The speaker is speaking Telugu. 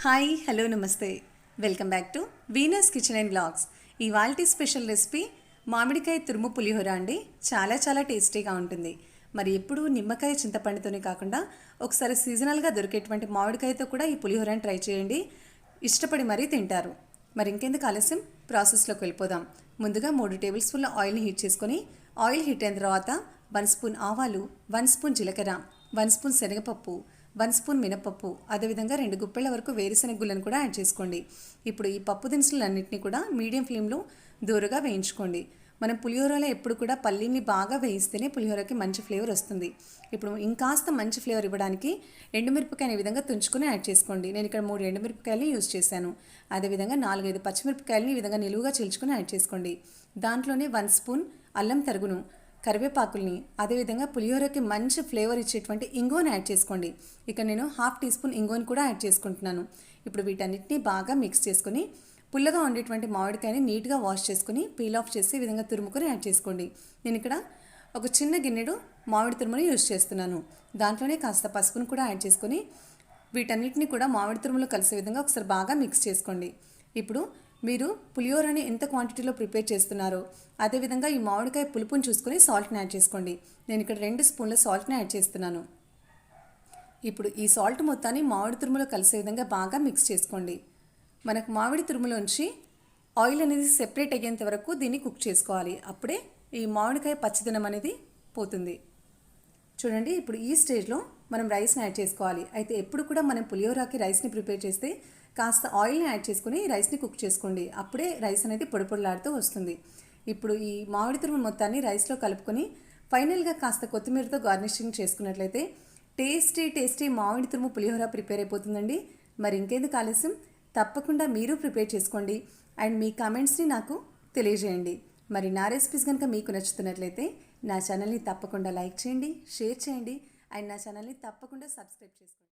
హాయ్ హలో నమస్తే welcome back to Venus kitchen and blogs. ఇవాల్టి స్పెషల్ రెసిపీ మామిడికాయ తురుము పులిహోర అండి. చాలా టేస్టీగా ఉంటుంది. మరి ఎప్పుడు నిమ్మకాయ చింతపండుతోనే కాకుండా ఒకసారి సీజనల్గా దొరికేటువంటి మామిడికాయతో కూడా ఈ పులిహోరని ట్రై చేయండి. ఇష్టపడి మరీ తింటారు. మరి ఇంకెందుకు ఆలస్యం, ప్రాసెస్లోకి వెళ్ళిపోదాం. ముందుగా 3 టేబుల్ స్పూన్ల ఆయిల్ని హీట్ చేసుకొని, ఆయిల్ హీట్ అయిన తర్వాత 1 స్పూన్ ఆవాలు, 1 స్పూన్ జీలకర్ర, 1 స్పూన్ శనగపప్పు, 1 స్పూన్ మినపప్పు, అదేవిధంగా 2 గుప్పెళ్ల వరకు వేరుశనగ గుళ్ళను కూడా యాడ్ చేసుకోండి. ఇప్పుడు ఈ పప్పు దినుసులన్నింటినీ కూడా మీడియం ఫ్లేమ్లో దూరగా వేయించుకోండి. మనం పులిహోరలో ఎప్పుడు కూడా పల్లీని బాగా వేయిస్తేనే పులిహోరకి మంచి ఫ్లేవర్ వస్తుంది. ఇప్పుడు ఇంకాస్త మంచి ఫ్లేవర్ ఇవ్వడానికి ఎండుమిరపకాయని ఈ విధంగా తుంచుకొని యాడ్ చేసుకోండి. నేను ఇక్కడ 3 ఎండుమిరపకాయలని యూజ్ చేశాను. అదేవిధంగా 4-5 పచ్చిమిరపకాయలని ఈ విధంగా నిలువుగా చీల్చుకొని యాడ్ చేసుకోండి. దాంట్లోనే 1 స్పూన్ అల్లం తరుగును, కరివేపాకుల్ని, అదేవిధంగా పులిహోరకి మంచి ఫ్లేవర్ ఇచ్చేటువంటి ఇంగువను యాడ్ చేసుకోండి. ఇక్కడ నేను 1/2 టీ స్పూన్ ఇంగువను కూడా యాడ్ చేసుకుంటున్నాను. ఇప్పుడు వీటన్నిటిని బాగా మిక్స్ చేసుకొని పుల్లగా ఉండేటువంటి మామిడికాయని నీట్గా వాష్ చేసుకుని పీల్ ఆఫ్ చేసి ఈ విధంగా తురుముకొని యాడ్ చేసుకోండి. నేను ఇక్కడ ఒక చిన్న గిన్నెడు మామిడి తురుముని యూజ్ చేస్తున్నాను. దాంట్లోనే కాస్త పసుపును కూడా యాడ్ చేసుకొని వీటన్నిటిని కూడా మామిడి తురుములో కలిసే విధంగా ఒకసారి బాగా మిక్స్ చేసుకోండి. ఇప్పుడు మీరు పులిహోరని ఎంత క్వాంటిటీలో ప్రిపేర్ చేస్తున్నారో అదేవిధంగా ఈ మామిడికాయ పులుపుని చూసుకొని సాల్ట్ని యాడ్ చేసుకోండి. నేను ఇక్కడ 2 స్పూన్ల సాల్ట్ని యాడ్ చేస్తున్నాను. ఇప్పుడు ఈ సాల్ట్ మొత్తాన్ని మామిడి తురుములో కలిసే విధంగా బాగా మిక్స్ చేసుకోండి. మనకు మామిడి తురుములోంచి ఆయిల్ అనేది సెపరేట్ అయ్యేంత వరకు దీన్ని కుక్ చేసుకోవాలి. అప్పుడే ఈ మామిడికాయ పచ్చిదనం అనేది పోతుంది. చూడండి, ఇప్పుడు ఈ స్టేజ్లో మనం రైస్ని యాడ్ చేసుకోవాలి. అయితే ఎప్పుడు కూడా మనం పులిహోరకి రైస్ని ప్రిపేర్ చేస్తే కాస్త ఆయిల్ని యాడ్ చేసుకుని రైస్ని కుక్ చేసుకోండి. అప్పుడే రైస్ అనేది పొడిలాడుతూ వస్తుంది. ఇప్పుడు ఈ మామిడి తురుము మొత్తాన్ని రైస్లో కలుపుకొని ఫైనల్గా కాస్త కొత్తిమీరతో గార్నిషింగ్ చేసుకున్నట్లయితే టేస్టీ మామిడి తురుము పులిహోర ప్రిపేర్ అయిపోతుందండి. మరి ఇంకెందుకు ఆలస్యం, తప్పకుండా మీరు ప్రిపేర్ చేసుకోండి అండ్ మీ కామెంట్స్ని నాకు తెలియజేయండి. మరి నా రెసిపీస్ కనుక మీకు నచ్చుతున్నట్లయితే నా ఛానల్ని తప్పకుండా లైక్ చేయండి, షేర్ చేయండి అండ్ నా ఛానల్ని తప్పకుండా సబ్స్క్రైబ్ చేసుకోండి.